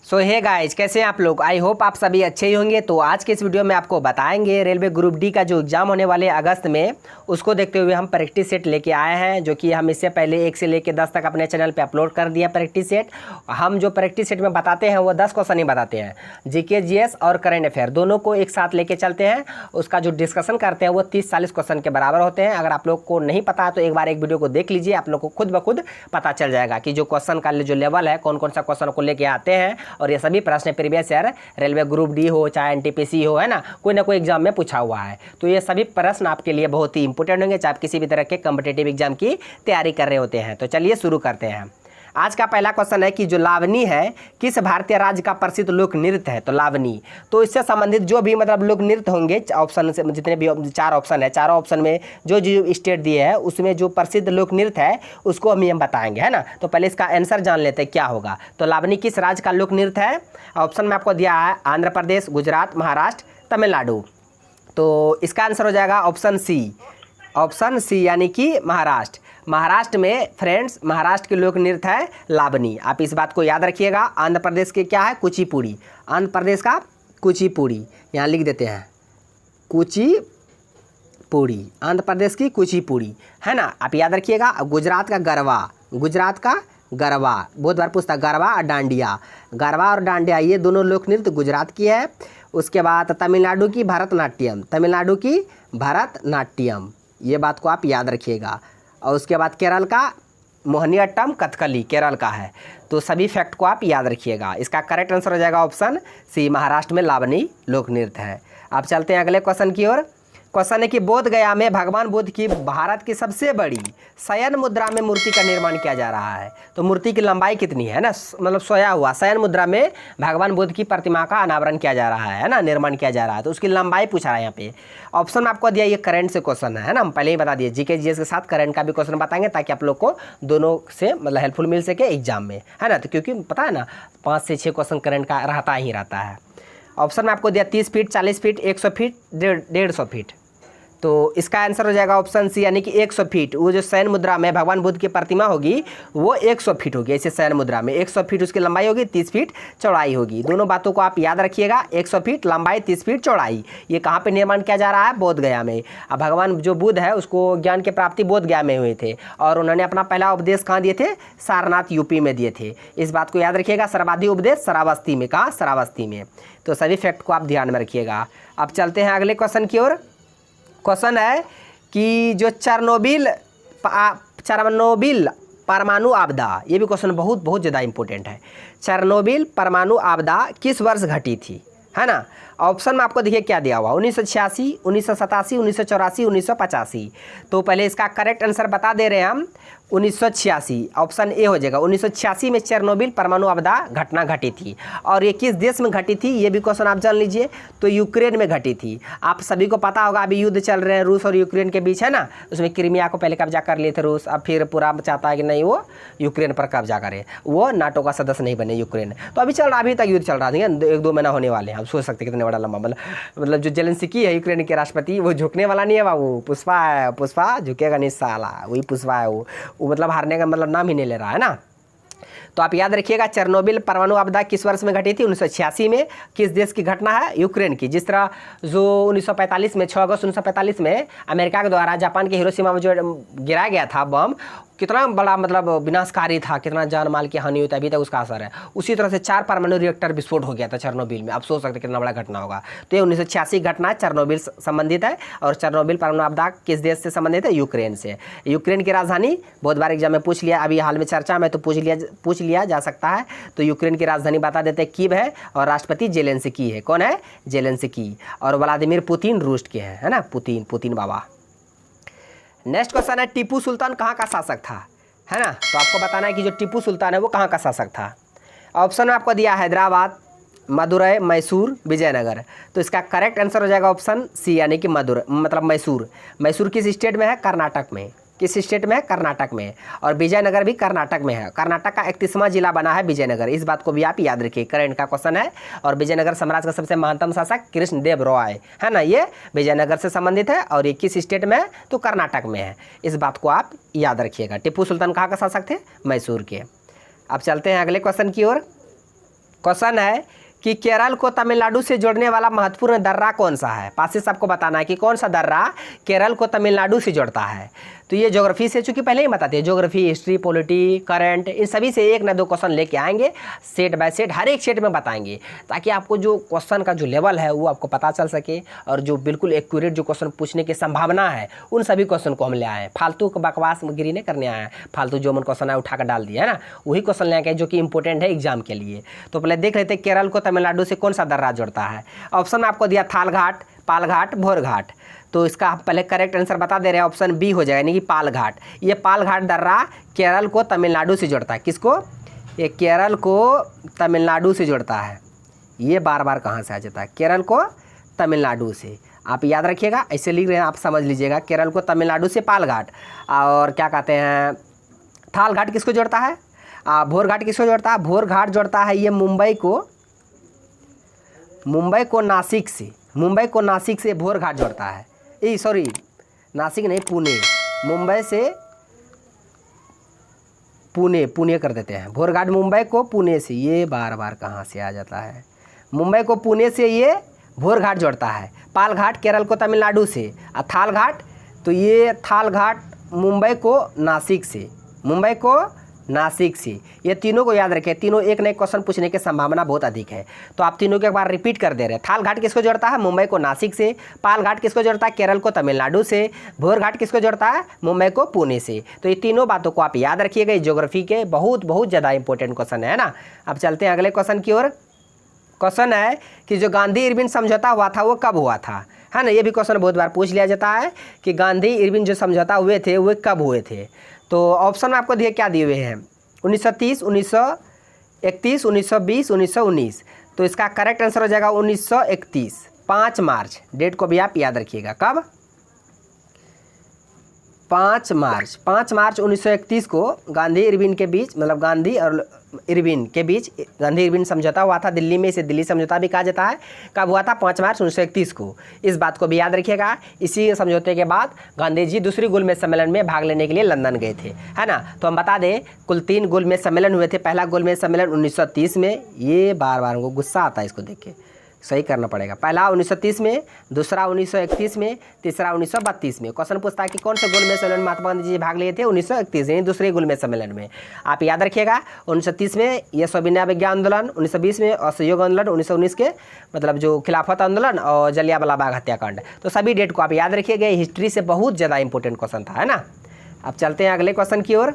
सो hey guys, कैसे हैं आप लोग। आई होप आप सभी अच्छे ही होंगे। तो आज के इस वीडियो में आपको बताएंगे रेलवे ग्रुप डी का जो एग्ज़ाम होने वाले अगस्त में, उसको देखते हुए हम प्रैक्टिस सेट लेके आए हैं, जो कि हम इससे पहले 1 से लेकर 10 तक अपने चैनल पे अपलोड कर दिया प्रैक्टिस सेट। हम जो प्रैक्टिस सेट में बताते हैं वो 10 क्वेश्चन ही बताते हैं, जीके जीएस और करंट अफेयर दोनों को एक साथ लेके चलते हैं। उसका जो डिस्कशन करते हैं वो 30-40 क्वेश्चन के बराबर होते हैं। अगर आप लोग को नहीं पता तो एक बार एक वीडियो को देख लीजिए, आप लोग को खुद ब खुद पता चल जाएगा कि जो क्वेश्चन का जो लेवल है, कौन कौन सा क्वेश्चन को लेके आते हैं। और ये सभी प्रश्न previous year railway group D हो चाहे एनटीपीसी हो, है ना कोई एग्जाम में पूछा हुआ है। तो ये सभी प्रश्न आपके लिए बहुत ही इंपॉर्टेंट होंगे, चाहे आप किसी भी तरह के कॉम्पिटिटिव एग्जाम की तैयारी कर रहे होते हैं। तो चलिए शुरू करते हैं। आज का पहला क्वेश्चन है कि जो लावनी है किस भारतीय राज्य का प्रसिद्ध लोक नृत्य है। तो लावनी, तो इससे संबंधित जो भी मतलब लोक नृत्य होंगे, ऑप्शन से जितने भी 4 ऑप्शन है, चारों ऑप्शन में जो जो स्टेट दिए हैं उसमें जो प्रसिद्ध लोक नृत्य है उसको हम बताएंगे, है ना। तो पहले इसका आंसर जान लेते हैं क्या होगा। तो लावनी किस राज्य का लोक नृत्य है। ऑप्शन में आपको दिया है आंध्र प्रदेश, गुजरात, महाराष्ट्र, तमिलनाडु। तो इसका आंसर हो जाएगा ऑप्शन सी यानी कि महाराष्ट्र। महाराष्ट्र में फ्रेंड्स, महाराष्ट्र के लोक नृत्य है लावनी। आप इस बात को याद रखिएगा। आंध्र प्रदेश के क्या है, कुचिपुड़ी। आंध्र प्रदेश का कुचिपुड़ी, यहाँ लिख देते हैं कुचिपुड़ी, आंध्र प्रदेश की कुचिपुड़ी, है ना, आप याद रखिएगा। गुजरात का गरबा, बहुत बार पूछता, गरबा और डांडिया। गरबा और डांडिया ये दोनों लोक नृत्य गुजरात की है। उसके बाद तमिलनाडु की भरतनाट्यम, ये बात को आप याद रखिएगा। और उसके बाद केरल का मोहिनीअट्टम, कथकली केरल का है। तो सभी फैक्ट को आप याद रखिएगा। इसका करेक्ट आंसर हो जाएगा ऑप्शन सी, महाराष्ट्र में लावनी लोक नृत्य है। अब चलते हैं अगले क्वेश्चन की ओर। क्वेश्चन है कि बोध गया में भगवान बुद्ध की भारत की सबसे बड़ी शयन मुद्रा में मूर्ति का निर्माण किया जा रहा है। तो मूर्ति की लंबाई कितनी है ना, मतलब सोया हुआ शयन मुद्रा में भगवान बुद्ध की प्रतिमा का अनावरण किया जा रहा है ना, निर्माण किया जा रहा है। तो उसकी लंबाई पूछा रहा है यहाँ पे। ऑप्शन में आपको दिया, ये करंट से क्वेश्चन है ना, हम पहले ही बता दिए। जीके जीएस के साथ करंट का भी क्वेश्चन बताएंगे ताकि आप लोग को दोनों से मतलब हेल्पफुल मिल सके एग्जाम में, है ना। तो क्योंकि पता है ना 5 से 6 क्वेश्चन करंट का रहता है। ऑप्शन में आपको दिया 30 फीट, 40 फीट, 100 फीट, 150 फीट। तो इसका आंसर हो जाएगा ऑप्शन सी यानी कि 100 फीट। वो जो शयन मुद्रा में भगवान बुद्ध की प्रतिमा होगी वो 100 फीट होगी। ऐसे शयन मुद्रा में 100 फीट उसकी लंबाई होगी, 30 फीट चौड़ाई होगी। दोनों बातों को आप याद रखिएगा। 100 फीट लंबाई, 30 फीट चौड़ाई। ये कहाँ पे निर्माण किया जा रहा है, बोध गया में। अब भगवान जो बुद्ध है उसको ज्ञान की प्राप्ति बोध गया में हुए थे, और उन्होंने अपना पहला उपदेश कहाँ दिए थे, सारनाथ यूपी में दिए थे। इस बात को याद रखिएगा। सर्वाधिक उपदेश श्रावस्ती में, कहाँ, श्रावस्ती में। तो सभी फैक्ट को आप ध्यान में रखिएगा। अब चलते हैं अगले क्वेश्चन की ओर। क्वेश्चन है कि जो चेरनोबिल परमाणु आपदा, ये भी क्वेश्चन बहुत ज़्यादा इंपॉर्टेंट है। चेरनोबिल परमाणु आपदा किस वर्ष घटी थी, है ना। ऑप्शन में आपको देखिए क्या दिया हुआ, 1986, 1987, 1984, 1985। तो पहले इसका करेक्ट आंसर बता दे रहे हैं हम, 1986। ऑप्शन ए हो जाएगा। 1986 में चेरनोबिल परमाणु आपदा घटना घटी थी। और ये किस देश में घटी थी, ये भी क्वेश्चन आप जान लीजिए। तो यूक्रेन में घटी थी। आप सभी को पता होगा अभी युद्ध चल रहे हैं रूस और यूक्रेन के बीच, है ना। उसमें क्रीमिया को पहले कब्जा कर लिए थे रूस, अब फिर पूरा चाहता है कि नहीं वो यूक्रेन पर कब्जा करे, वो नाटो का सदस्य नहीं बने यूक्रेन। तो अभी चल रहा, अभी तक युद्ध चल रहा है, 1-2 महीना होने वाले हैं। आप सोच सकते कितने बड़ा लंबा, मतलब जो जेलेंस्की है यूक्रेन के राष्ट्रपति, वो झुकने वाला नहीं है बाबू। पुष्पा है, पुष्पा झुकेगा नहीं साला, वही पुष्पा है वो मतलब हारने का मतलब नाम ही नहीं ले रहा है ना। तो आप याद रखिएगा चेरनोबिल परमाणु आपदा किस वर्ष में घटी थी, 1986 में। किस देश की घटना है, यूक्रेन की। जिस तरह जो 1945 में 6 अगस्त 1945 में अमेरिका के द्वारा जापान के हिरोशिमा में जो गिराया गया था बम, कितना बड़ा मतलब विनाशकारी था, कितना जान माल की हानि हुई थी, अभी तक उसका असर है। उसी तरह से 4 परमाणु रिएक्टर विस्फोट हो गया था चेरनोबिल में। आप सोच सकते कितना बड़ा घटना होगा। तो ये 1986 घटना चेरनोबिल संबंधित है। और चेरनोबिल परमाणु आपदा किस देश से संबंधित है, यूक्रेन से। यूक्रेन की राजधानी बहुत बार एग्जाम में पूछ लिया, अभी हाल में चर्चा में तो पूछ लिया जा सकता है। तो यूक्रेन की राजधानी बता देते हैं कीव है, और राष्ट्रपति जेलेंस्की है। कौन है, जेलेंस्की। और व्लादिमीर पुतिन रूस के हैं, है ना, पुतिन बाबा। नेक्स्ट क्वेश्चन है टीपू सुल्तान कहाँ का शासक था, है ना। तो आपको बताना है कि जो टीपू सुल्तान है वो कहाँ का शासक था। ऑप्शन में आपको दिया हैदराबाद, मदुरई, मैसूर, विजयनगर। तो इसका करेक्ट आंसर हो जाएगा ऑप्शन सी यानी कि मैसूर। मैसूर किस स्टेट में है, कर्नाटक में। किस स्टेट में है, कर्नाटक में। और विजयनगर भी कर्नाटक में है। कर्नाटक का 31वां जिला बना है विजयनगर। इस बात को भी आप याद रखिए, करंट का क्वेश्चन है। और विजयनगर साम्राज्य का सबसे महानतम शासक कृष्णदेव राय, है ना, ये विजयनगर से संबंधित है। और ये किस स्टेट में है, तो कर्नाटक में है। इस बात को आप याद रखिएगा। टीपू सुल्तान कहाँ का शासक थे, मैसूर के। अब चलते हैं अगले क्वेश्चन की ओर। क्वेश्चन है कि केरल को तमिलनाडु से जोड़ने वाला महत्वपूर्ण दर्रा कौन सा है। पासिस आपको बताना है कि कौन सा दर्रा केरल को तमिलनाडु से जोड़ता है। तो ये ज्योग्राफी से, चूंकि पहले ही बताते हैं, ज्योग्राफी, हिस्ट्री, पॉलिटी, करंट, इन सभी से एक ना दो क्वेश्चन लेके आएंगे, सेट बाय सेट, हर एक सेट में बताएंगे, ताकि आपको जो क्वेश्चन का जो लेवल है वो आपको पता चल सके, और जो बिल्कुल एक्यूरेट जो क्वेश्चन पूछने की संभावना है उन सभी क्वेश्चन को हम ले आए। फालतू बकवास गिरी नहीं करने आए, फालतू जो मन क्वेश्चन है उठा कर डाल दिया है ना, वही क्वेश्चन ले आए जो कि इंपॉर्टेंट है एग्जाम के लिए। तो पहले देख लेते हैं केरल को तमिलनाडु से कौन सा दर्रा जोड़ता है। ऑप्शन आपको दिया थालघाट, पालघाट, भोरघाट। तो इसका आप पहले करेक्ट आंसर बता दे रहे हैं, ऑप्शन बी हो जाएगा, यानी कि पालघाट। ये पालघाट दर्रा केरल को तमिलनाडु से जोड़ता है। किसको? ये केरल को तमिलनाडु से जोड़ता है। ये बार बार कहाँ से आ जाता है? केरल को तमिलनाडु से। आप याद रखिएगा, ऐसे लिख रहे हैं, आप समझ लीजिएगा, केरल को तमिलनाडु से पालघाट। और क्या कहते हैं, थालघाट किसको जोड़ता है? भोरघाट किसको जोड़ता है? भोरघाट जोड़ता है ये मुंबई को नासिक से। मुंबई को नासिक से भोरघाट जोड़ता है। सॉरी, नासिक नहीं, पुणे। मुंबई से पुणे कर देते हैं। भोरघाट मुंबई को पुणे से, ये बार बार कहाँ से आ जाता है? मुंबई को पुणे से ये भोरघाट जोड़ता है। पालघाट केरल को तमिलनाडु से। और थालघाट, तो ये थालघाट मुंबई को नासिक से। मुंबई को नासिक से। ये तीनों को याद रखें, तीनों एक नए क्वेश्चन पूछने की संभावना बहुत अधिक है। तो आप तीनों के एक बार रिपीट कर दे रहे हैं। थालघाट किसको जोड़ता है? मुंबई को नासिक से। पालघाट किसको जोड़ता है? केरल को तमिलनाडु से। भोरघाट किसको जोड़ता है? मुंबई को पुणे से। तो ये तीनों बातों को आप याद रखिएगा, ज्योग्राफी के बहुत ज़्यादा इंपॉर्टेंट क्वेश्चन है ना। अब चलते हैं अगले क्वेश्चन की ओर। क्वेश्चन है कि जो गांधी इरविन समझौता हुआ था वो कब हुआ था, है ना। ये भी क्वेश्चन बहुत बार पूछ लिया जाता है कि गांधी इरविन जो समझौता हुए थे वो कब हुए थे। तो ऑप्शन में आपको दिए, क्या दिए हुए हैं? 1930, 1931, 1920, 1919। तो इसका करेक्ट आंसर हो जाएगा 1931, 5 मार्च। डेट को भी आप याद रखिएगा, कब? 5 मार्च 1931 को गांधी इरविन के बीच, मतलब गांधी और इरविन के बीच गांधी इरविन समझौता हुआ था दिल्ली में। इसे दिल्ली समझौता भी कहा जाता है। कब हुआ था? 5 मार्च 1931 को। इस बात को भी याद रखिएगा। इसी समझौते के बाद गांधी जी दूसरी गोलमेज सम्मेलन में भाग लेने के लिए लंदन गए थे, है ना। तो हम बता दें, कुल 3 गोलमेज सम्मेलन हुए थे। पहला गोलमेज सम्मेलन 1930 में, ये बार बार हमको गुस्सा आता है इसको देख के, सही करना पड़ेगा। पहला 1930 में, दूसरा 1931 में, तीसरा 1932 में। क्वेश्चन पूछता है कि कौन से गोलमेज सम्मेलन में महात्मा गांधी जी भाग लिए थे? 1931 यानी दूसरे गोलमेज सम्मेलन में। आप याद रखिएगा, 1930 में ये सविनय अवज्ञा आंदोलन, 1920 में असहयोग आंदोलन, 1919 के मतलब जो खिलाफत आंदोलन और जलियांवाला बाग हत्याकांड। तो सभी डेट को आप याद रखिएगा, हिस्ट्री से बहुत ज़्यादा इंपॉर्टेंट क्वेश्चन था, है ना। अब चलते हैं अगले क्वेश्चन की ओर।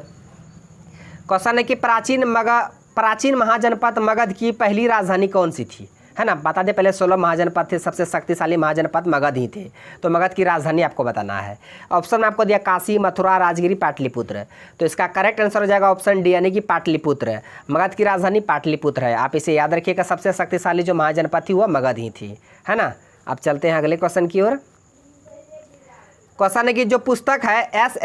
क्वेश्चन है कि प्राचीन महाजनपद मगध की पहली राजधानी कौन सी थी, है ना। बता दें, पहले 16 महाजनपद थे, सबसे शक्तिशाली महाजनपद मगध ही थे। तो मगध की राजधानी आपको बताना है। ऑप्शन में आपको दिया काशी, मथुरा, राजगिरी, पाटलिपुत्र। तो इसका करेक्ट आंसर हो जाएगा ऑप्शन डी, यानी कि पाटलिपुत्र। मगध की राजधानी पाटलिपुत्र है। आप इसे याद रखिएगा, सबसे शक्तिशाली जो महाजनपद थी वह मगध ही थी, है ना। अब चलते हैं अगले क्वेश्चन की ओर। क्वेश्चन है कि जो पुस्तक है एस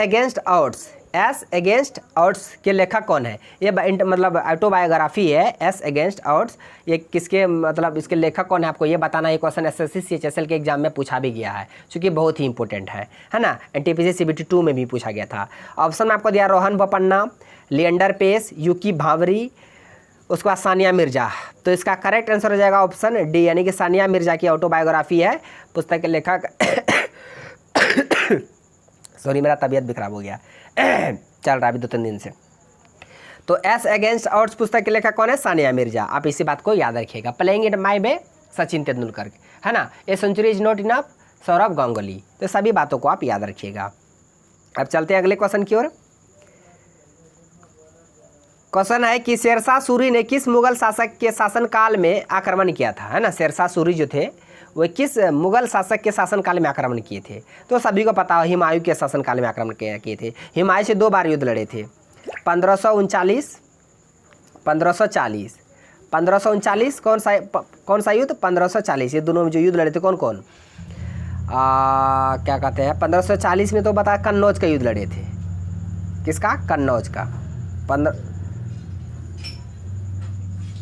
अगेंस्ट ऑड्स के लेखक कौन है? ये मतलब ऑटोबायोग्राफी है, एस अगेंस्ट ऑड्स। ये किसके, मतलब इसके लेखक कौन है, आपको ये बताना है। क्वेश्चन एसएससी CHSL के एग्जाम में पूछा भी गया है, क्योंकि बहुत ही इंपॉर्टेंट है ना। NTPC CBT 2 में भी पूछा गया था। ऑप्शन में आपको दिया रोहन बोपन्ना, लिएंडर पेस, यूकी भावरी, उसके बाद सानिया मिर्जा। तो इसका करेक्ट आंसर हो जाएगा ऑप्शन डी, यानी कि सानिया मिर्जा की ऑटोबायोग्राफी है। पुस्तक के लेखक सॉरी, मेरा तबीयत भी खराब हो गया, चल रहा अभी 2-3 दिन से। तो एस अगेंस्ट ऑड्स पुस्तक के लेखक कौन है? सानिया मिर्जा। आप इसी बात को याद रखिएगा। Playing it my way, Sachin Tendulkar, है ना। A century is not enough, Sourav Ganguly. तो सभी बातों को आप याद रखिएगा। अब चलते हैं अगले क्वेश्चन की ओर। क्वेश्चन है कि शेरशाह सूरी ने किस मुगल शासक के शासनकाल में आक्रमण किया था, है ना। शेरशाह सूरी जो थे वो किस मुगल शासक के शासनकाल में आक्रमण किए थे? तो सभी को पता है, हुमायूं के शासनकाल में आक्रमण किए थे। हुमायूं से 2 बार युद्ध लड़े थे, 1539, 1540। 1539 कौन सा युद्ध? 1540। ये दोनों में जो युद्ध लड़े थे कौन कौन? क्या कहते हैं, 1540 में तो बता कन्नौज का युद्ध लड़े थे। किसका? कन्नौज का।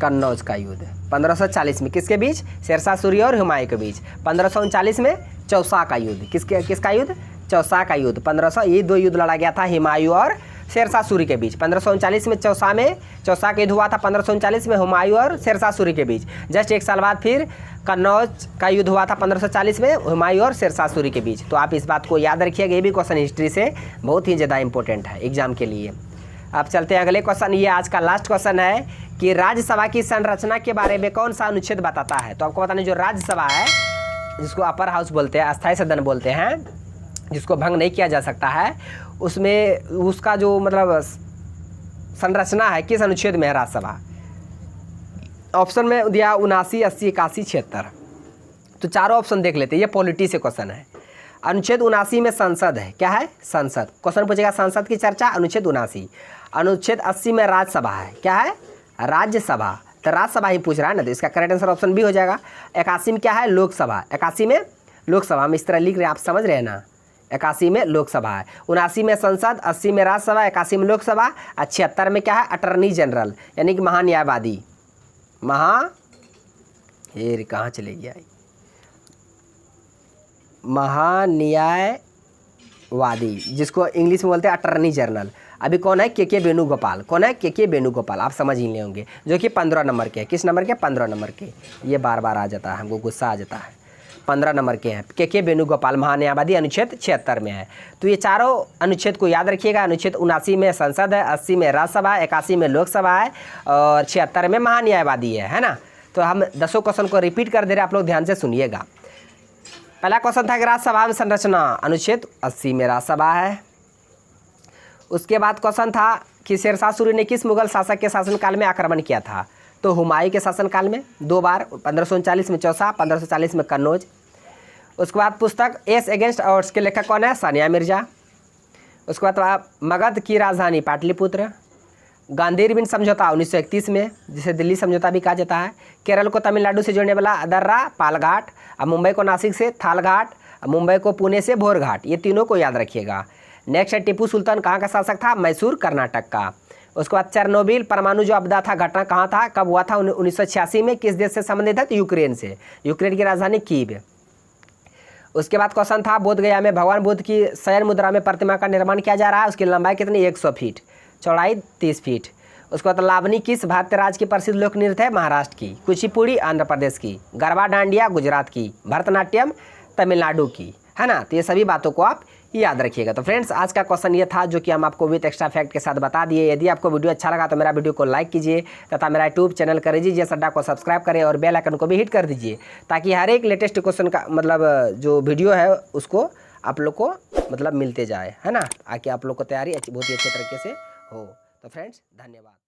कन्नौज का युद्ध 1540 में किसके बीच? शेरशाह सूरी और हुमायूं के बीच। 1539 में चौसा का युद्ध, किसका युद्ध? चौसा का युद्ध। 1500 ये 2 युद्ध लड़ा गया था, हुमायूं और शेरशाह सूरी के बीच। 1539 में चौसा का युद्ध हुआ था। 1539 में हुमायूं और शेरशाह सूरी के बीच। जस्ट एक साल बाद फिर कन्नौज का युद्ध हुआ था 1540 में हुमायूं और शेरशाह सूरी के बीच। तो आप इस बात को याद रखिएगा, ये भी क्वेश्चन हिस्ट्री से बहुत ही ज़्यादा इंपॉर्टेंट है एग्जाम के लिए। अब चलते हैं अगले क्वेश्चन। ये आज का लास्ट क्वेश्चन है कि राज्यसभा की संरचना के बारे में कौन सा अनुच्छेद बताता है। तो आपको बताना, जो राज्यसभा है जिसको अपर हाउस बोलते हैं, अस्थायी सदन बोलते हैं, जिसको भंग नहीं किया जा सकता है, उसमें उसका जो मतलब संरचना है किस अनुच्छेद में है राज्यसभा। ऑप्शन में दिया 79, 80, 81, 76। तो चारों ऑप्शन देख लेते हैं, ये पॉलिटी से क्वेश्चन है। अनुच्छेद 79 में संसद है, क्या है संसद। क्वेश्चन पूछेगा संसद की चर्चा, अनुच्छेद 79। अनुच्छेद 80 में राज्यसभा है, क्या है राज्यसभा, तो राज्यसभा ही पूछ रहा है ना, तो इसका करेक्ट आंसर ऑप्शन बी हो जाएगा। 81 में क्या है लोकसभा, 81 में लोकसभा, हम इस तरह लिख रहे हैं, आप समझ रहे हैं ना। 81 में लोकसभा है, 79 में संसद, 80 में राज्यसभा, 81 में लोकसभा, 76 में क्या है अटर्नी जनरल यानी कि महान्यायवादी। कहाँ चले गया, महान्यायवादी, जिसको इंग्लिश में बोलते हैं अटर्नी जनरल। अभी कौन है, के वेणुगोपाल। कौन है, के वेणुगोपाल, आप समझ ही होंगे, जो कि 15 नंबर के। किस नंबर के, 15 नंबर के। ये बार बार आ जाता है, हमको गुस्सा आ जाता है। 15 नंबर के हैं के वेणुगोपाल, महान्यायवादी, अनुच्छेद 76 में है। तो ये चारों अनुच्छेद को याद रखिएगा। अनुच्छेद 79 में संसद है, 80 में राज्यसभा, 81 में लोकसभा है और 76 में महान्यायवादी है ना। तो हम 10 क्वेश्चन को रिपीट कर दे रहे हैं, आप लोग ध्यान से सुनिएगा। पहला क्वेश्चन था कि राज्यसभा में संरचना, अनुच्छेद 80 में राज्यसभा है। उसके बाद क्वेश्चन था कि शेरशाह सूरी ने किस मुगल शासक के शासनकाल में आक्रमण किया था। तो हुमायूं के शासनकाल में 2 बार, 1539 में चौसा, 1540 में कन्नौज। उसके बाद पुस्तक एस अगेंस्ट ऑड्स के लेखक कौन है, सानिया मिर्जा। उसके बाद मगध की राजधानी पाटलिपुत्र। गांधी-इरविन समझौता 1931 में, जिसे दिल्ली समझौता भी कहा जाता है। केरल को तमिलनाडु से जोड़ने वाला दर्रा पालघाट, अब मुंबई को नासिक से थालघाट, मुंबई को पुणे से भोरघाट। ये तीनों को याद रखिएगा। नेक्स्ट है टिप्पू सुल्तान कहाँ का शासक था, मैसूर कर्नाटक का। उसके बाद चेरनोबिल परमाणु जो आपदा था, घटना कहाँ था, कब हुआ था, 1986 में। किस देश से संबंधित है, तो यूक्रेन से। यूक्रेन की राजधानी कीव। उसके बाद क्वेश्चन था बोधगया में भगवान बुद्ध की शयन मुद्रा में प्रतिमा का निर्माण किया जा रहा है, उसकी लंबाई कितनी, 100 फीट, चौड़ाई 30 फीट। उसके बाद लावनी किस भारतीय राज्य की प्रसिद्ध लोक नृत्य है, महाराष्ट्र की। कुचिपुड़ी आंध्र प्रदेश की। गरबा डांडिया गुजरात की। भरतनाट्यम तमिलनाडु की, है ना। तो ये सभी बातों को आप याद रखिएगा। तो फ्रेंड्स आज का क्वेश्चन ये था जो कि हम आपको विद एक्स्ट्रा फैक्ट के साथ बता दिए। यदि आपको वीडियो अच्छा लगा तो मेरा वीडियो को लाइक कीजिए तथा मेरा यूट्यूब चैनल कर दीजिए अड्डा को सब्सक्राइब करें और बेल आइकन को भी हिट कर दीजिए, ताकि हर एक लेटेस्ट क्वेश्चन का मतलब जो वीडियो है उसको आप लोग को मतलब मिलते जाए, है ना, आके आप लोग को तैयारी बहुत ही अच्छे तरीके से हो। तो फ्रेंड्स धन्यवाद।